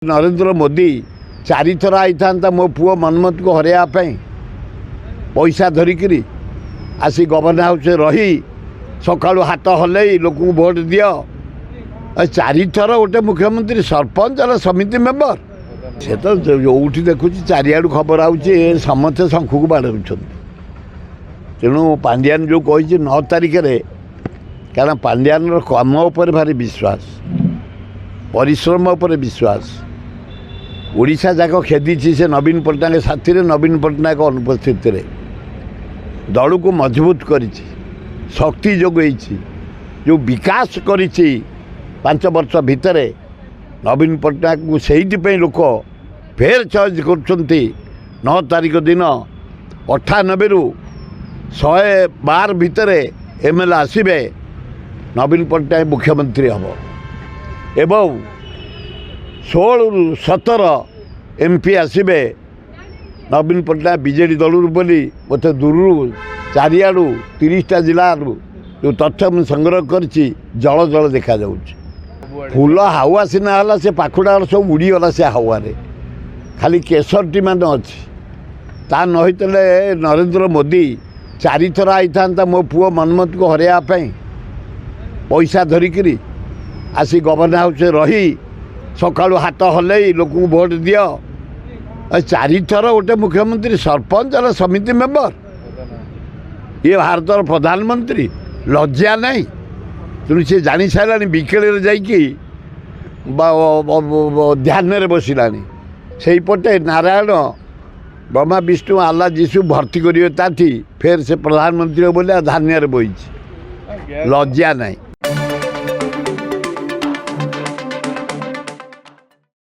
नरेंद्र मोदी चारि थर आई था मो पुओ मनमत को हरैया पैसा धरिकी आसी गवर्नर हाउस रही सका हाथ हल लोक भोट दियो चारि थर गोटे मुख्यमंत्री सरपंच समिति मेम्बर से तो जो देखुँ चारिआड़ खबर आउे समस्ते शंखु को बाड़े तेणु पांड्यान जो कही 9 तारिख कारण पांड्यान कम उपर भारी विश्वास परिश्रम उपर विश्वास ओडिशा जाक खेदी से नवीन पट्टनायक साथी नवीन पट्टनायक अनुपस्थित दल को मजबूत कर शक्ति जोगई जो विकास कर 5 वर्ष भितर नवीन पट्टनायक को से लोक फेर चॉइस कर 9 तारिख दिन 98 रु 112 भितर एमएलए आसबे नवीन पट्टनायक मुख्यमंत्री हम एवं 16 रु 17 एमपी आसबे नवीन पट्टनायक बीजेडी दलू बोली मत दूर चारिआड़ू 30टा जिलू जो तथ्य मुझे संग्रह कर जल जल देखा फूल हावा सीना है से पाखुड़ा सब उड़ीगला से हावे खाली केसरटी मान अच्छी ता नहींते नरेंद्र मोदी चारि थर आई था मो पुओ मनमत को हरैया पैसा धरिकी आसी गवर्नर हाउस रही सका हाथ हल लोक भोट दियो चारि थर गोटे मुख्यमंत्री सरपंच समिति मेम्बर ये भारत प्रधानमंत्री लज्जा नहीं तेणु सी जानी सारे विकेल जाकि ध्यान बसला से पटे नारायण ब्रह्मा विष्णु आल्ला जीशु भर्ती करें ताठी फेर से प्रधानमंत्री बोले धान्य बही लज्जा नहीं।